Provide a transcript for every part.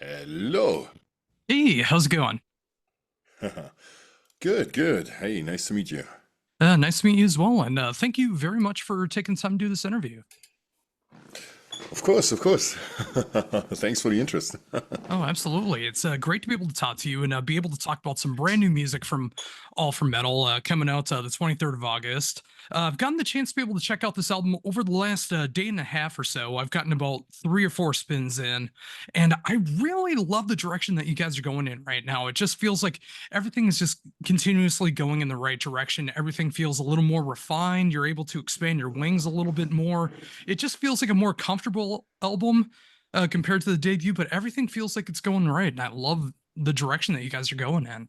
Hello. Hey, how's it going? Good, good. Hey, nice to meet you. Nice to meet you as well, and thank you very much for taking time to do this interview. Of course, of course. Thanks for the interest. Oh, absolutely. It's great to be able to talk to you and be able to talk about some brand new music from All for Metal coming out the 23rd of August. I've gotten the chance to be able to check out this album over the last day and a half or so. I've gotten about 3 or 4 spins in, and I really love the direction that you guys are going in right now. It just feels like everything is just continuously going in the right direction. Everything feels a little more refined. You're able to expand your wings a little bit more. It just feels like a more comfortable album compared to the debut, but everything feels like it's going right, and I love the direction that you guys are going in.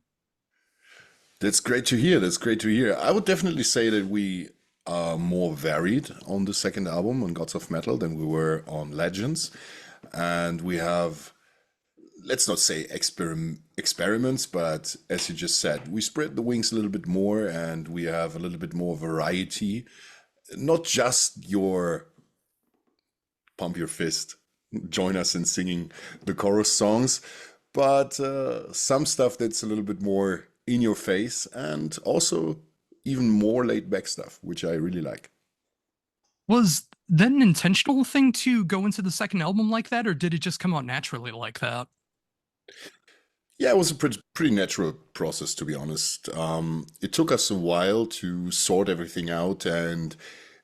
That's great to hear. That's great to hear. I would definitely say that we are more varied on the second album on Gods of Metal than we were on Legends. And we have, let's not say experiments, but as you just said, we spread the wings a little bit more and we have a little bit more variety. Not just your pump your fist, join us in singing the chorus songs, but some stuff that's a little bit more in your face and also even more laid back stuff, which I really like. Was that an intentional thing to go into the second album like that, or did it just come out naturally like that? Yeah, it was a pretty natural process, to be honest. It took us a while to sort everything out, and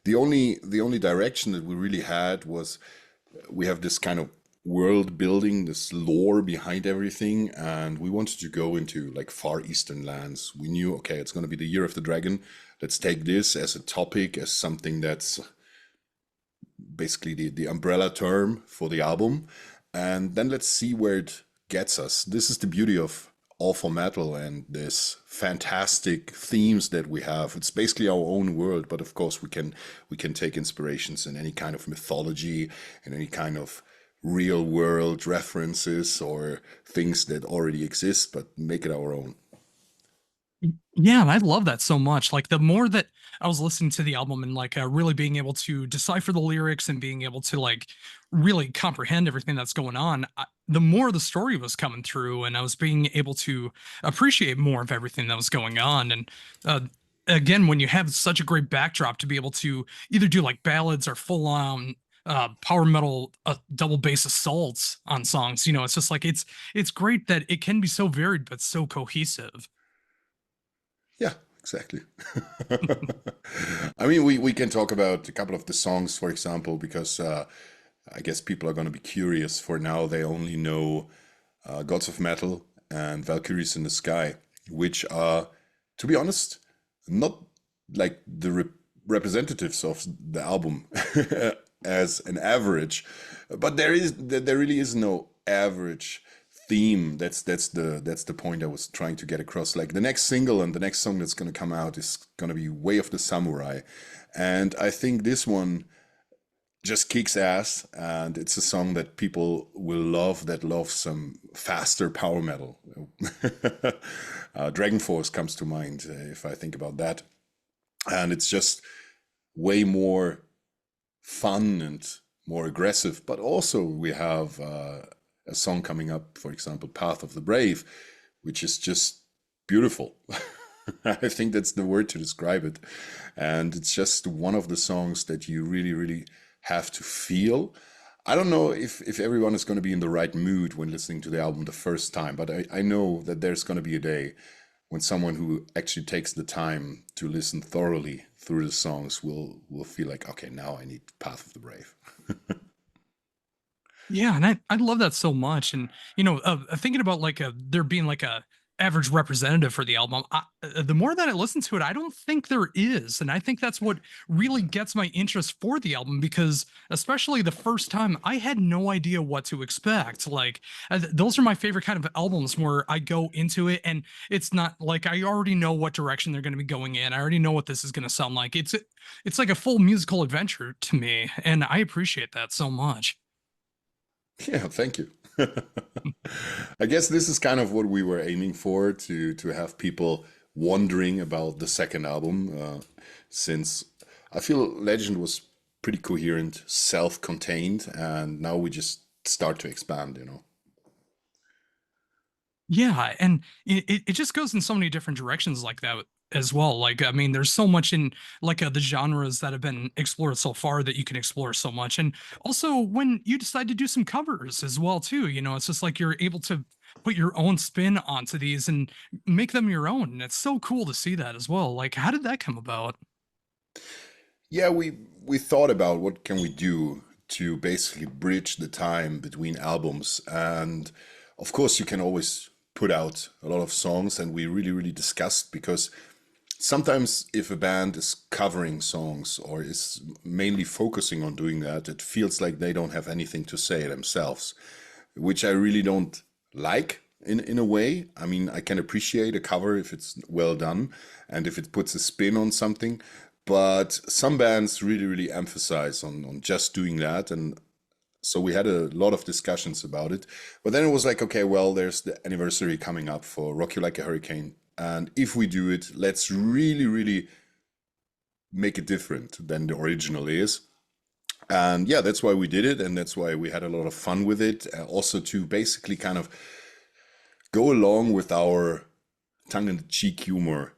the only direction that we really had was we have this kind of world building, this lore behind everything, and we wanted to go into like Far Eastern lands. We knew, okay, it's going to be the Year of the Dragon. Let's take this as a topic, as something that's basically the umbrella term for the album, and then let's see where it gets us. This is the beauty of all for metal and this fantastic themes that we have. It's basically our own world, but of course we can take inspirations in any kind of mythology and any kind of real world references or things that already exist, but make it our own. Yeah, and I love that so much. Like the more that I was listening to the album and like really being able to decipher the lyrics and being able to like really comprehend everything that's going on, the more the story was coming through, and I was being able to appreciate more of everything that was going on. And uh, again, when you have such a great backdrop to be able to either do like ballads or full on power metal double bass assaults on songs, it's just like it's great that it can be so varied but so cohesive. Yeah, exactly. I mean, we can talk about a couple of the songs, for example, because I guess people are going to be curious. For now, they only know Gods of Metal and Valkyries in the Sky, which are, to be honest, not like the representatives of the album as an average, but there really is no average theme. That's the point I was trying to get across. Like the next single and the next song that's going to come out is going to be Way of the Samurai, and I think this one just kicks ass, and it's a song that people will love that love some faster power metal. Dragon Force comes to mind if I think about that, and it's just way more fun and more aggressive. But also we have a song coming up, for example, Path of the Brave, which is just beautiful. I think that's the word to describe it. And it's just one of the songs that you really, really have to feel. I don't know if everyone is going to be in the right mood when listening to the album the first time, but I know that there's going to be a day when someone who actually takes the time to listen thoroughly through the songs will feel like, okay, now I need Path of the Brave. Yeah, and I love that so much. And thinking about like there being like a average representative for the album, the more that I listen to it, I don't think there is, and I think that's what really gets my interest for the album, because especially the first time, I had no idea what to expect. Like those are my favorite kind of albums where I go into it and it's not like I already know what direction they're going to be going in. I already know what this is going to sound like. It's like a full musical adventure to me, and I appreciate that so much. Yeah, thank you. I guess this is kind of what we were aiming for to have people wondering about the second album, since I feel Legend was pretty coherent, self-contained, and now we just start to expand. Yeah, and it just goes in so many different directions like that as well. Like, I mean, there's so much in like the genres that have been explored so far that you can explore so much. And also when you decide to do some covers as well too, it's just like you're able to put your own spin onto these and make them your own. And it's so cool to see that as well. Like, how did that come about? Yeah, we thought about what can we do to basically bridge the time between albums, and of course you can always put out a lot of songs, and we really discussed because sometimes if a band is covering songs or is mainly focusing on doing that, it feels like they don't have anything to say themselves, which I really don't like in a way. I mean, I can appreciate a cover if it's well done and if it puts a spin on something, but some bands really emphasize on just doing that. And so we had a lot of discussions about it. But then it was like, okay, well, there's the anniversary coming up for Rock You Like a Hurricane. And if we do it, let's really make it different than the original is. And yeah, that's why we did it, and that's why we had a lot of fun with it. Also, to basically kind of go along with our tongue-in-cheek humor,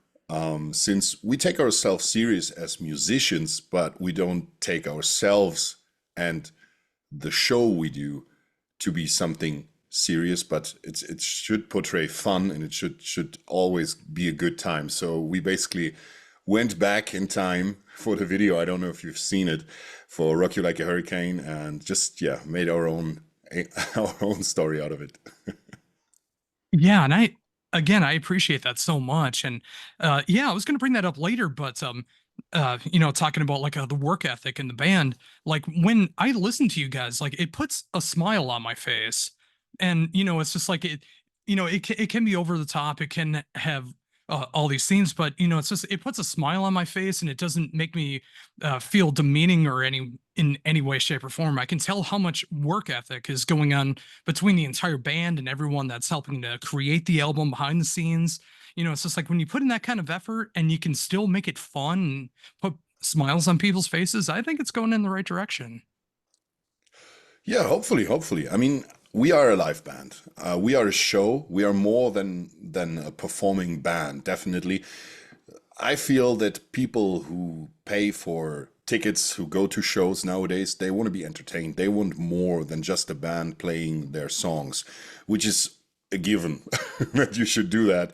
since we take ourselves serious as musicians, but we don't take ourselves and the show we do to be something serious. But it should portray fun, and it should always be a good time. So we basically went back in time for the video. I don't know if you've seen it, for Rock You Like a Hurricane, and just yeah, made our own our own story out of it. Yeah, and I appreciate that so much. And yeah, I was going to bring that up later, but talking about like the work ethic in the band, like when I listen to you guys, like it puts a smile on my face. And it's just like it can be over the top, it can have all these themes, but it's just it puts a smile on my face, and it doesn't make me feel demeaning or in any way, shape, or form. I can tell how much work ethic is going on between the entire band and everyone that's helping to create the album behind the scenes. It's just like when you put in that kind of effort and you can still make it fun and put smiles on people's faces, I think it's going in the right direction. Yeah, hopefully. I mean, we are a live band. We are a show. We are more than a performing band. Definitely, I feel that people who pay for tickets, who go to shows nowadays, they want to be entertained. They want more than just a band playing their songs, which is a given that you should do that.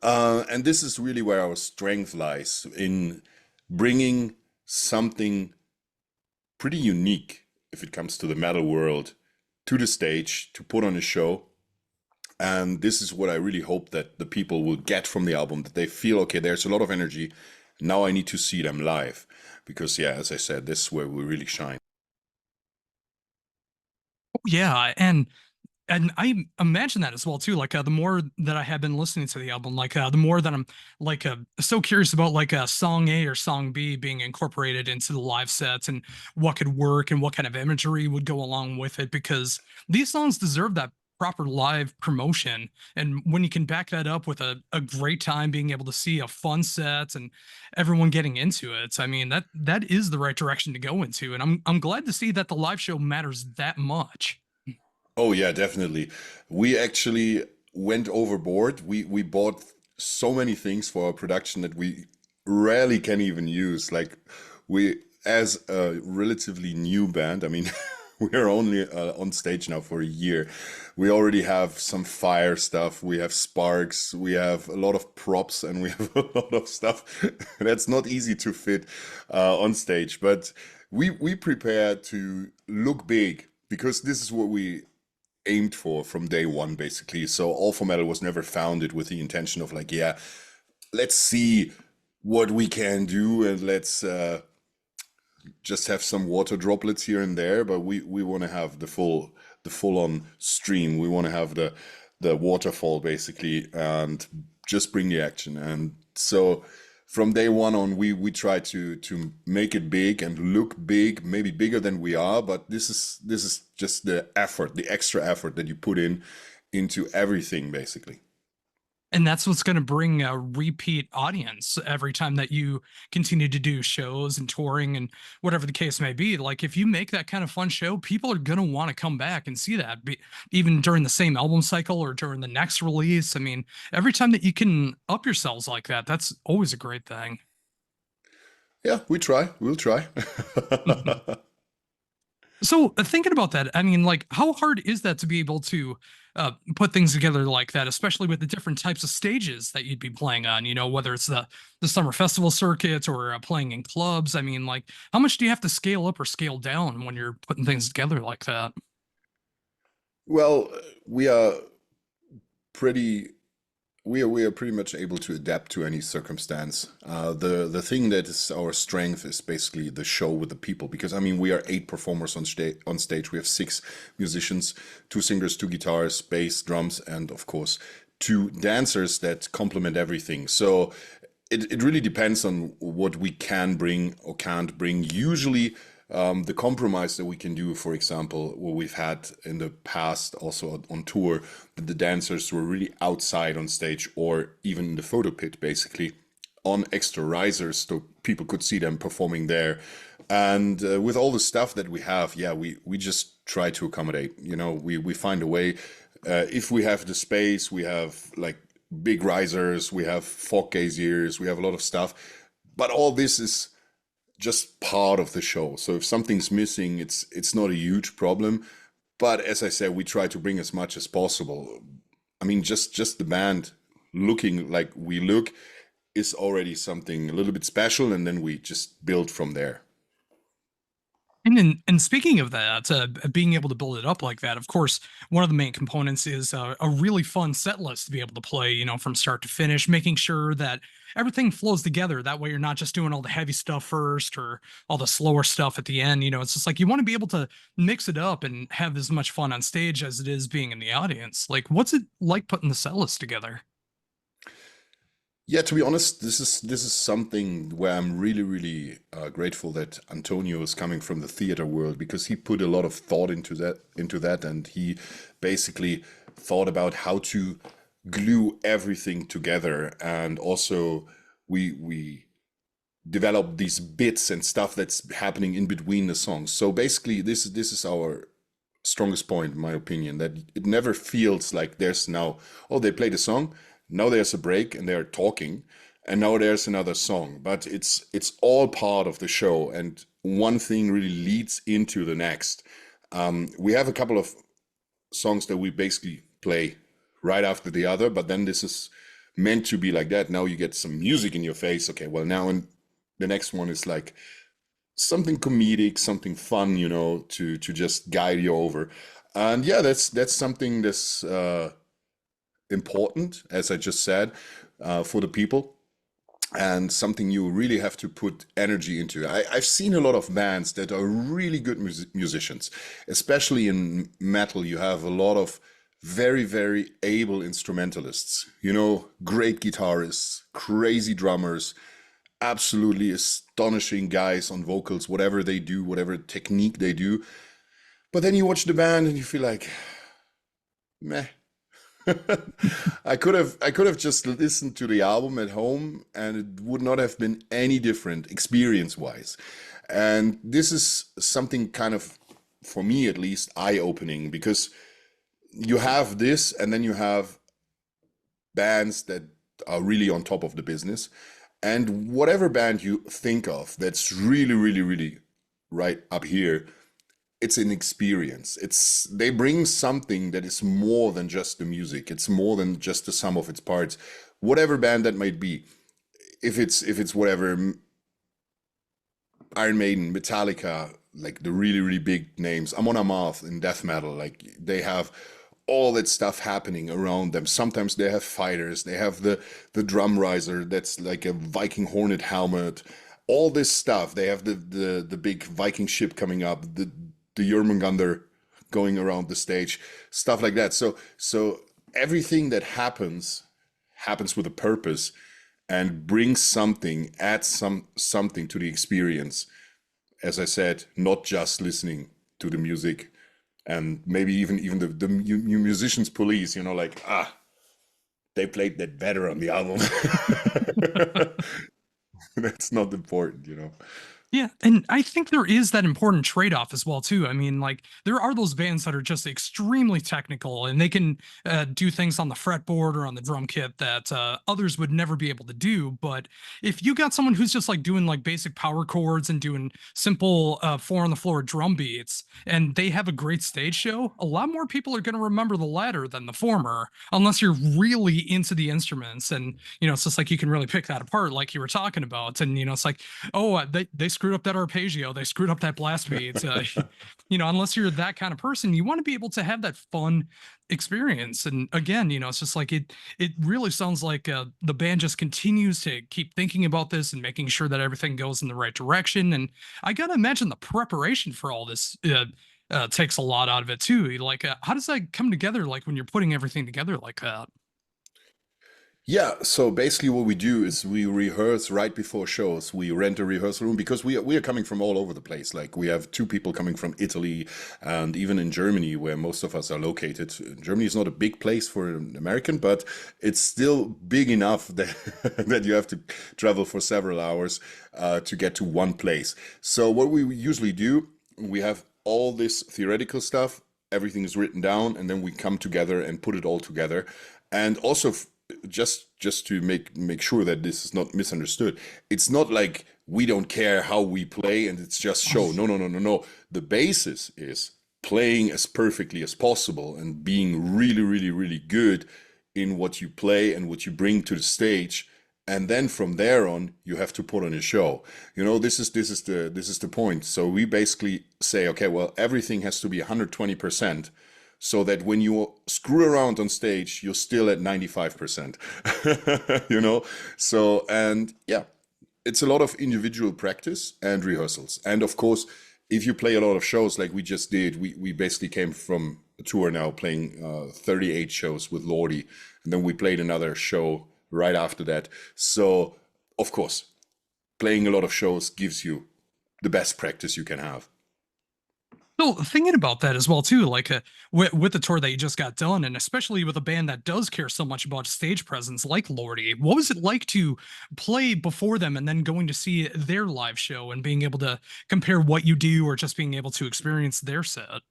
And this is really where our strength lies, in bringing something pretty unique, if it comes to the metal world, to the stage to put on a show. And this is what I really hope that the people will get from the album, that they feel, okay, there's a lot of energy. Now I need to see them live. Because, yeah, as I said, this is where we really shine. Yeah, and I imagine that as well too. Like the more that I have been listening to the album, like the more that I'm like so curious about like song A or song B being incorporated into the live sets and what could work and what kind of imagery would go along with it, because these songs deserve that proper live promotion. And when you can back that up with a great time, being able to see a fun set and everyone getting into it, I mean that is the right direction to go into. And I'm glad to see that the live show matters that much. Oh, yeah, definitely. We actually went overboard. We bought so many things for our production that we rarely can even use. Like, we, as a relatively new band, I mean, we are only on stage now for a year. We already have some fire stuff. We have sparks. We have a lot of props, and we have a lot of stuff that's not easy to fit on stage. But we prepare to look big, because this is what we aimed for from day one, basically. So All for Metal was never founded with the intention of like, yeah, let's see what we can do, and let's just have some water droplets here and there. But we want to have the full on stream. We want to have the waterfall basically, and just bring the action. And so from day one on, we try to make it big and look big, maybe bigger than we are. But this is just the effort, the extra effort that you put into everything basically. And that's what's going to bring a repeat audience every time that you continue to do shows and touring and whatever the case may be. Like if you make that kind of fun show, people are going to want to come back and see that, even during the same album cycle or during the next release. I mean, every time that you can up yourselves like that, that's always a great thing. Yeah, we try. We'll try. So thinking about that, I mean, like, how hard is that to be able to put things together like that, especially with the different types of stages that you'd be playing on? You know, whether it's the summer festival circuit or playing in clubs. I mean, like, how much do you have to scale up or scale down when you're putting things together like that? Well, we are pretty we are pretty much able to adapt to any circumstance. The thing that is our strength is basically the show with the people. Because I mean, we are 8 performers on stage. We have 6 musicians, 2 singers, 2 guitars, bass, drums, and of course 2 dancers that complement everything. So it really depends on what we can bring or can't bring. Usually, the compromise that we can do, for example, what we've had in the past also on tour, that the dancers were really outside on stage or even in the photo pit, basically on extra risers so people could see them performing there. And with all the stuff that we have, yeah, we just try to accommodate. You know, we find a way. If we have the space, we have like big risers, we have fog gaziers, we have a lot of stuff. But all this is just part of the show. So if something's missing, it's not a huge problem. But as I said, we try to bring as much as possible. I mean, just the band looking like we look is already something a little bit special, and then we just build from there. And speaking of that, being able to build it up like that, of course, one of the main components is a really fun set list to be able to play, you know, from start to finish, making sure that everything flows together. That way, you're not just doing all the heavy stuff first or all the slower stuff at the end. You know, it's just like you want to be able to mix it up and have as much fun on stage as it is being in the audience. Like, what's it like putting the set list together? Yeah, to be honest, this is something where I'm really grateful that Antonio is coming from the theater world, because he put a lot of thought into that, and he basically thought about how to glue everything together, and also we develop these bits and stuff that's happening in between the songs. So basically, this is our strongest point, in my opinion, that it never feels like there's now, oh, they played a song, now there's a break and they're talking, and now there's another song. But it's all part of the show, and one thing really leads into the next. We have a couple of songs that we basically play right after the other, but then this is meant to be like that. Now you get some music in your face. Okay, well now and the next one is like something comedic, something fun, you know, to just guide you over. And yeah, that's something that's important, as I just said, for the people, and something you really have to put energy into. I've seen a lot of bands that are really good musicians, especially in metal. You have a lot of very able instrumentalists, you know, great guitarists, crazy drummers, absolutely astonishing guys on vocals, whatever they do, whatever technique they do. But then you watch the band and you feel like, meh. I could have just listened to the album at home and it would not have been any different experience wise. And this is something kind of, for me at least, eye-opening, because you have this and then you have bands that are really on top of the business. And whatever band you think of that's really right up here, it's an experience. It's they bring something that is more than just the music. It's more than just the sum of its parts. Whatever band that might be, if it's whatever, Iron Maiden, Metallica, like the really big names, Amon Amarth in death metal, like they have all that stuff happening around them. Sometimes they have fighters, they have the drum riser that's like a Viking Hornet helmet. All this stuff. They have the big Viking ship coming up, the Jormungandr going around the stage, stuff like that. So everything that happens with a purpose and brings something, adds something to the experience. As I said, not just listening to the music, and maybe even the musicians police, you know, like they played that better on the album. That's not important, you know. Yeah, and I think there is that important trade-off as well too. I mean, like there are those bands that are just extremely technical and they can do things on the fretboard or on the drum kit that others would never be able to do. But if you got someone who's just like doing like basic power chords and doing simple four on the floor drum beats, and they have a great stage show, a lot more people are going to remember the latter than the former, unless you're really into the instruments. And it's just like you can really pick that apart, like you were talking about. And it's like, oh, they screwed up that arpeggio, they screwed up that blast beat. Unless you're that kind of person, you want to be able to have that fun experience. And again, it's just like it really sounds like the band just continues to keep thinking about this and making sure that everything goes in the right direction. And I gotta imagine the preparation for all this takes a lot out of it too. Like, how does that come together? Like when you're putting everything together like that? Yeah, so basically what we do is we rehearse right before shows. We rent a rehearsal room because we are coming from all over the place. Like we have two people coming from Italy and even in Germany where most of us are located. Germany is not a big place for an American, but it's still big enough that that you have to travel for several hours to get to one place. So what we usually do, we have all this theoretical stuff, everything is written down, and then we come together and put it all together. And also just to make sure that this is not misunderstood, it's not like we don't care how we play and it's just show. No, no, no, no, no. The basis is playing as perfectly as possible and being really, really, really good in what you play and what you bring to the stage. And then from there on, you have to put on a show. This is the point. So we basically say, okay, well, everything has to be 120%, so that when you screw around on stage, you're still at 95%. you know? So, and yeah, it's a lot of individual practice and rehearsals. And of course, if you play a lot of shows like we just did, we basically came from a tour now playing 38 shows with Lordi. And then we played another show right after that. So, of course, playing a lot of shows gives you the best practice you can have. So thinking about that as well too, like with the tour that you just got done, and especially with a band that does care so much about stage presence, like Lordi, what was it like to play before them and then going to see their live show and being able to compare what you do or just being able to experience their set?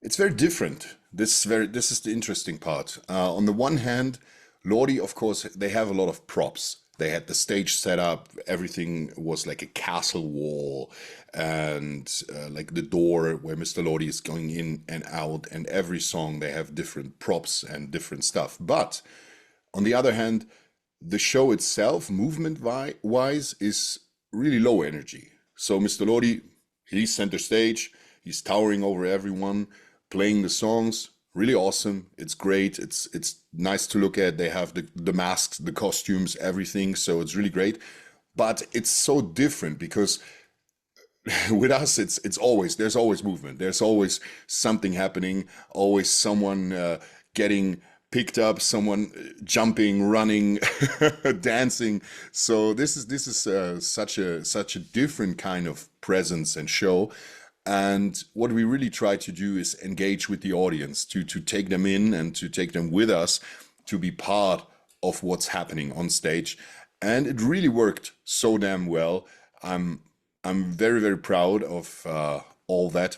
It's very different. This is the interesting part. On the one hand, Lordi, of course, they have a lot of props. They had the stage set up. Everything was like a castle wall, and like the door where Mr. Lordi is going in and out. And every song they have different props and different stuff. But on the other hand, the show itself, wise, is really low energy. So Mr. Lodi, he's center stage, he's towering over everyone, playing the songs. Really awesome. It's great. It's nice to look at. They have the masks, the costumes, everything. So it's really great. But it's so different because with us it's always there's always movement, there's always something happening, always someone getting picked up, someone jumping, running, dancing. So this is such a different kind of presence and show. And what we really try to do is engage with the audience, to take them in and to take them with us, to be part of what's happening on stage. And it really worked so damn well. I'm I'm very, very proud of all that,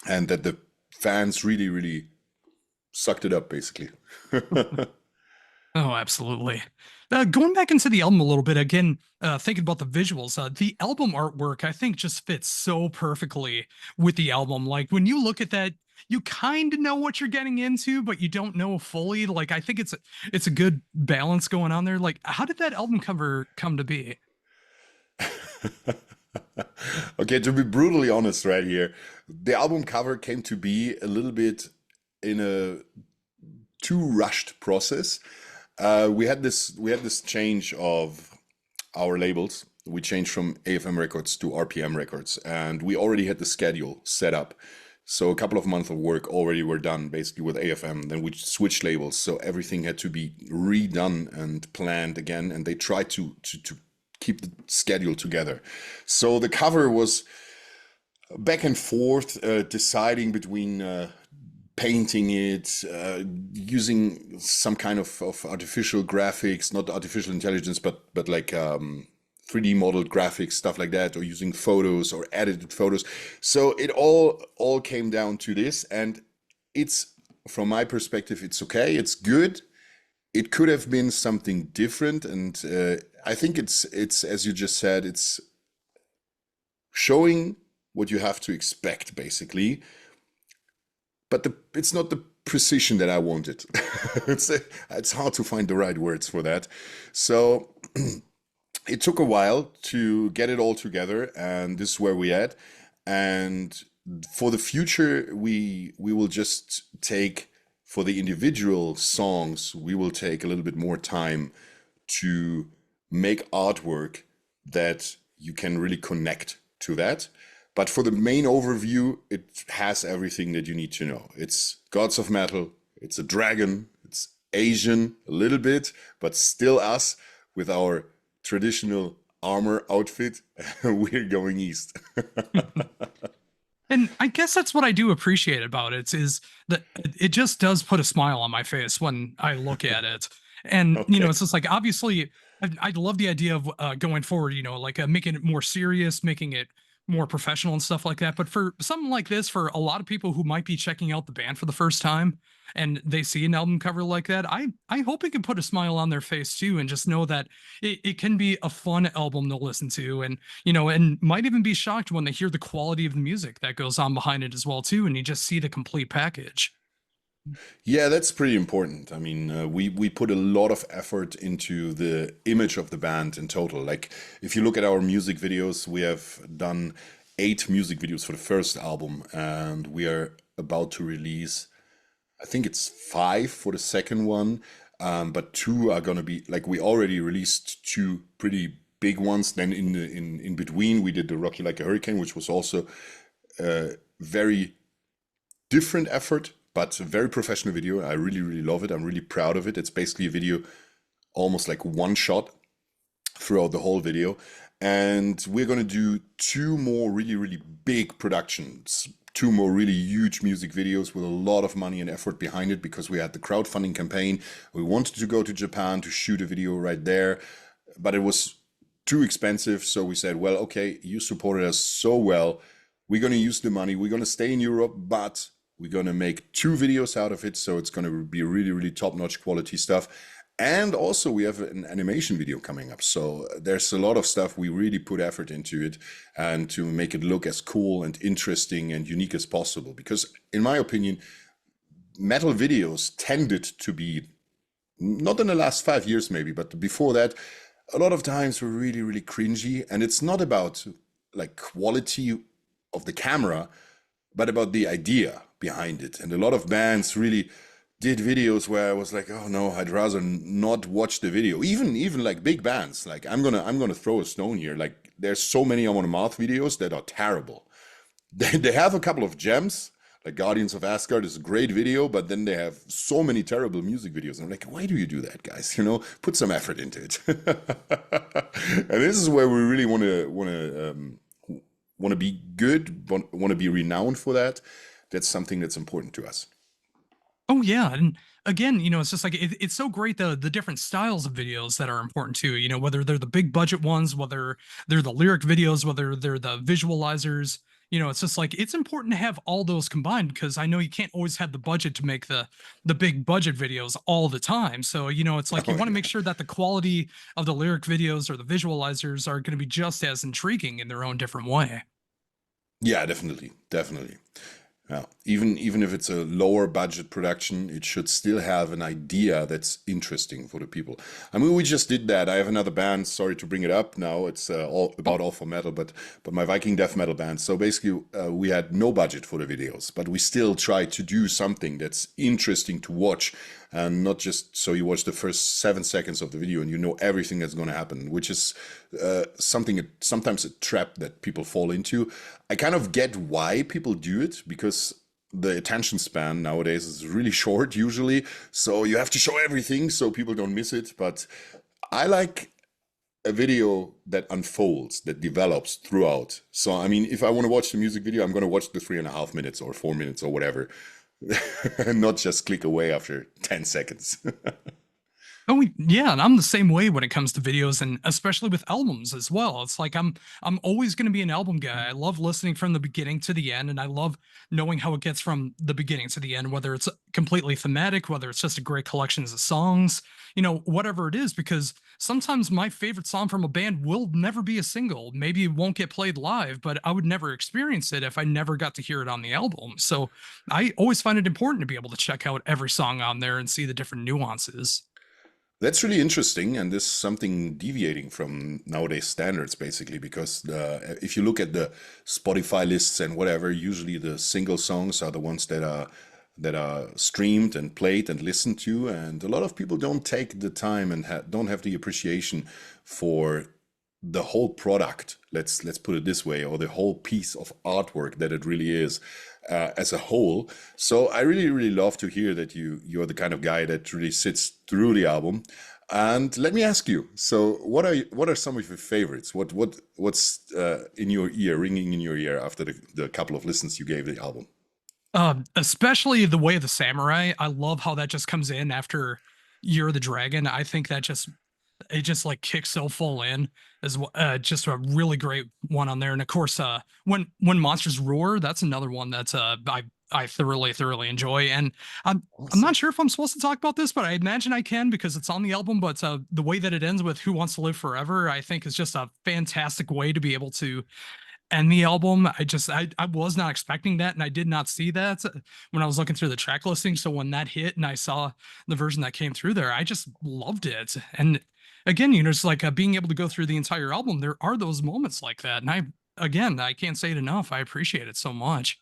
and that the fans really, really sucked it up, basically. Oh, absolutely. Going back into the album a little bit again, thinking about the visuals, the album artwork I think just fits so perfectly with the album. Like when you look at that, you kind of know what you're getting into, but you don't know fully. Like I think it's a good balance going on there. Like how did that album cover come to be? Okay, to be brutally honest right here, the album cover came to be a little bit in a too rushed process. We had this change of our labels. We changed from AFM Records to RPM Records, and we already had the schedule set up. So a couple of months of work already were done basically with AFM. Then we switched labels, so everything had to be redone and planned again. And they tried to keep the schedule together. So the cover was back and forth, deciding between painting it, using some kind of artificial graphics, not artificial intelligence, but like 3D modeled graphics, stuff like that, or using photos or edited photos. So it all came down to this, and it's from my perspective, it's okay, it's good. It could have been something different, and I think it's as you just said, it's showing what you have to expect basically, but it's not the precision that I wanted. It's hard to find the right words for that. So it took a while to get it all together, and this is where we at. And for the future, we will just take for the individual songs, we will take a little bit more time to make artwork that you can really connect to that. But for the main overview, it has everything that you need to know. It's gods of metal, it's a dragon, it's Asian a little bit, but still us with our traditional armor outfit. We're going east. And I guess that's what I do appreciate about it is that it just does put a smile on my face when I look at it. And, Okay. it's just like, obviously, I love the idea of going forward, like making it more serious, making it more professional and stuff like that. But for something like this, for a lot of people who might be checking out the band for the first time and they see an album cover like that, I hope it can put a smile on their face too, and just know that it can be a fun album to listen to. And and might even be shocked when they hear the quality of the music that goes on behind it as well too, and you just see the complete package. Yeah, that's pretty important. I mean, we put a lot of effort into the image of the band in total. Like, if you look at our music videos, we have done 8 music videos for the first album, and we are about to release, I think it's 5 for the second one. But 2 are gonna be like we already released 2 pretty big ones. Then in between, we did the Rocky Like a Hurricane, which was also very different effort, but a very professional video. I really, really love it. I'm really proud of it. It's basically a video, almost like one shot throughout the whole video. And we're going to do 2 more really, really big productions, 2 more really huge music videos with a lot of money and effort behind it, because we had the crowdfunding campaign. We wanted to go to Japan to shoot a video right there, but it was too expensive. So we said, well, okay, you supported us so well. We're going to use the money. We're going to stay in Europe, but we're going to make 2 videos out of it. So it's going to be really, really top-notch quality stuff. And also we have an animation video coming up. So there's a lot of stuff. We really put effort into it, and to make it look as cool and interesting and unique as possible. Because in my opinion, metal videos tended to be, not in the last 5 years maybe, but before that, a lot of times were really, really cringy. And it's not about like quality of the camera, but about the idea behind it. And a lot of bands really did videos where I was like, oh no, I'd rather not watch the video. Even like big bands, like I'm gonna throw a stone here. Like, there's so many On a Mouth videos that are terrible. They have a couple of gems, like Guardians of Asgard is a great video, but then they have so many terrible music videos. And I'm like, why do you do that, guys? Put some effort into it. And this is where we really want to be good, want to be renowned for that. That's something that's important to us. Oh yeah, and again, it's just like it's so great the different styles of videos that are important too. Whether they're the big budget ones, whether they're the lyric videos, whether they're the visualizers. It's just like it's important to have all those combined, because I know you can't always have the budget to make the big budget videos all the time. So it's like you Oh want to yeah. make sure that the quality of the lyric videos or the visualizers are going to be just as intriguing in their own different way. Yeah, definitely, definitely. Yeah, even if it's a lower budget production, it should still have an idea that's interesting for the people. I mean, we just did that. I have another band. Sorry to bring it up now. It's all about all for metal, but my Viking death metal band. So basically, we had no budget for the videos, but we still tried to do something that's interesting to watch, and not just so you watch the first 7 seconds of the video and you know everything that's going to happen, which is sometimes a trap that people fall into. I kind of get why people do it, because the attention span nowadays is really short usually. So you have to show everything so people don't miss it. But I like a video that unfolds, that develops throughout. So, I mean, if I want to watch the music video, I'm going to watch the 3.5 minutes or 4 minutes or whatever. and not just click away after 10 seconds. Oh yeah, and I'm the same way when it comes to videos, and especially with albums as well. It's like I'm always going to be an album guy. I love listening from the beginning to the end, and I love knowing how it gets from the beginning to the end, whether it's completely thematic, whether it's just a great collections of songs, whatever it is, because sometimes my favorite song from a band will never be a single. Maybe it won't get played live, but I would never experience it if I never got to hear it on the album. So I always find it important to be able to check out every song on there and see the different nuances. That's really interesting, and this is something deviating from nowadays standards, basically, because if you look at the Spotify lists and whatever, usually the single songs are the ones that are streamed and played and listened to, and a lot of people don't take the time and don't have the appreciation for the whole product. Let's put it this way, or the whole piece of artwork that it really is as a whole. So I really, really love to hear that you're the kind of guy that really sits through the album. And let me ask you, so what are some of your favorites? What's in your ear, ringing in your ear after the couple of listens you gave the album? Especially the Way of the Samurai. I love how that just comes in after Year of the Dragon. I think that just like kicks so full in as well. Just a really great one on there. And of course, when monsters roar, that's another one that's I thoroughly enjoy. And I'm not Awesome. sure if I'm supposed to talk about this, but I imagine I can because it's on the album. But the way that it ends with "Who Wants to Live Forever," I think is just a fantastic way to be able to end the album. I was not expecting that, and I did not see that when I was looking through the track listing. So when that hit and I saw the version that came through there, I just loved it. And again, it's like being able to go through the entire album. There are those moments like that, and I can't say it enough. I appreciate it so much.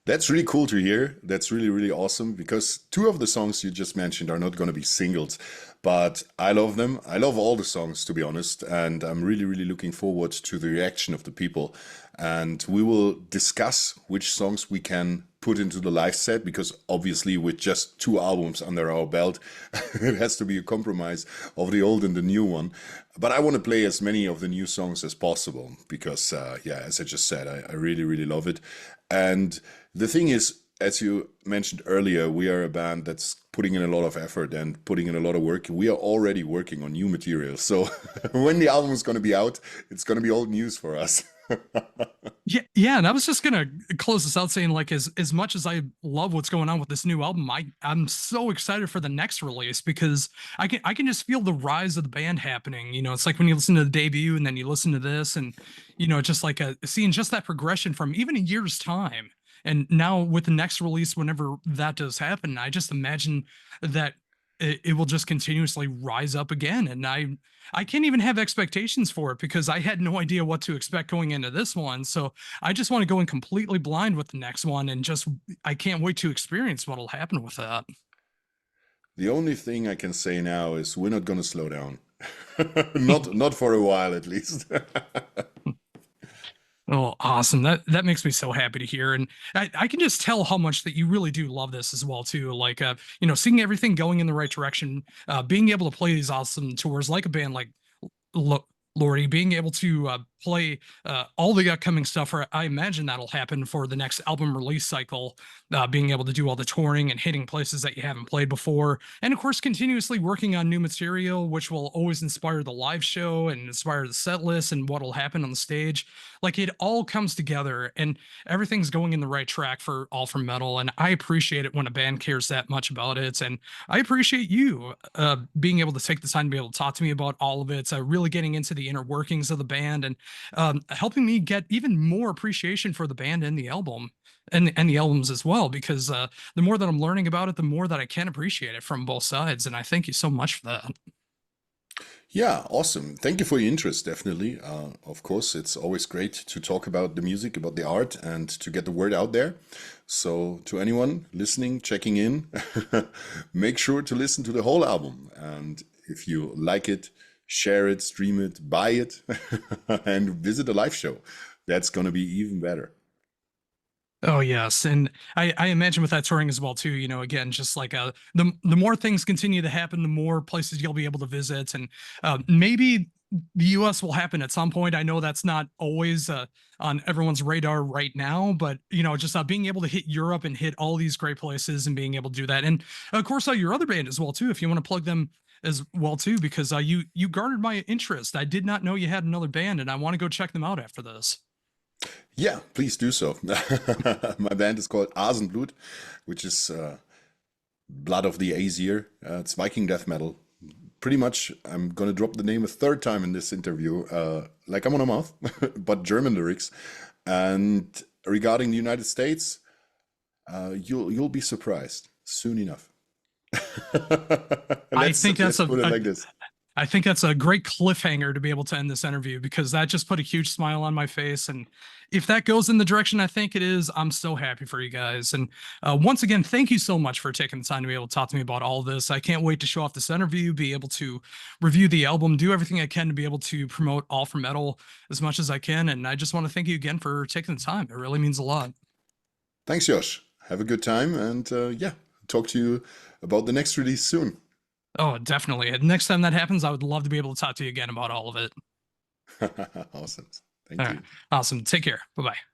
That's really cool to hear. That's really, really awesome because two of the songs you just mentioned are not going to be singles, but I love them. I love all the songs, to be honest, and I'm really, really looking forward to the reaction of the people. And we will discuss which songs we can put into the live set because obviously, with just two albums under our belt, it has to be a compromise of the old and the new one. But I want to play as many of the new songs as possible because, yeah, as I just said, I really, really love it. And the thing is, as you mentioned earlier, we are a band that's putting in a lot of effort and putting in a lot of work. We are already working on new material. So when the album is going to be out, it's going to be old news for us. Yeah, and I was just gonna close this out saying, like, as much as I love what's going on with this new album, I'm so excited for the next release because I can just feel the rise of the band happening. It's like when you listen to the debut and then you listen to this, and just like seeing just that progression from even a year's time. And now with the next release, whenever that does happen, I just imagine that it will just continuously rise up again. And I can't even have expectations for it because I had no idea what to expect going into this one. So I just want to go in completely blind with the next one, and just I can't wait to experience what'll happen with that. The only thing I can say now is we're not going to slow down. Not for a while at least. Oh, awesome. That makes me so happy to hear. And I can just tell how much that you really do love this as well, too. Like seeing everything going in the right direction, being able to play these awesome tours like a band like Lo- Lordy, being able to play all the upcoming stuff, or I imagine that'll happen for the next album release cycle, being able to do all the touring and hitting places that you haven't played before. And of course, continuously working on new material, which will always inspire the live show and inspire the set list and what'll happen on the stage. Like it all comes together and everything's going in the right track for All From Metal. And I appreciate it when a band cares that much about it. And I appreciate you being able to take the time to be able to talk to me about all of it, really getting into the inner workings of the band and helping me get even more appreciation for the band and the album and the albums as well. Because the more that I'm learning about it, the more that I can appreciate it from both sides. And I thank you so much for that. Yeah, awesome. Thank you for your interest, definitely. Of course, it's always great to talk about the music, about the art, and to get the word out there. So, to anyone listening, checking in, make sure to listen to the whole album. And if you like it, share it, stream it, buy it, and visit a live show. That's going to be even better. Oh yes, and I imagine with that touring as well too. You know, again, just like the more things continue to happen, the more places you'll be able to visit, and maybe the U.S. will happen at some point. I know that's not always on everyone's radar right now, but you know, just being able to hit Europe and hit all these great places and being able to do that, and of course, your other band as well too. If you want to plug them as well too, because you garnered my interest. I did not know you had another band, and I want to go check them out after this. Yeah, please do so. My band is called Asenblut, which is blood of the Aesir. It's Viking death metal. Pretty much, I'm gonna drop the name a third time in this interview, like I'm on a mouth, but German lyrics. And regarding the United States, you'll be surprised soon enough. I think that's Let's put it like this. I think that's a great cliffhanger to be able to end this interview because that just put a huge smile on my face. And if that goes in the direction I think it is, I'm so happy for you guys. And once again, thank you so much for taking the time to be able to talk to me about all of this. I can't wait to show off this interview, be able to review the album, do everything I can to be able to promote All for Metal as much as I can. And I just want to thank you again for taking the time. It really means a lot. Thanks, Josh. Have a good time, and yeah, talk to you about the next release soon. Oh, definitely. Next time that happens, I would love to be able to talk to you again about all of it. Awesome. All Thank right. you. Awesome. Take care. Bye bye.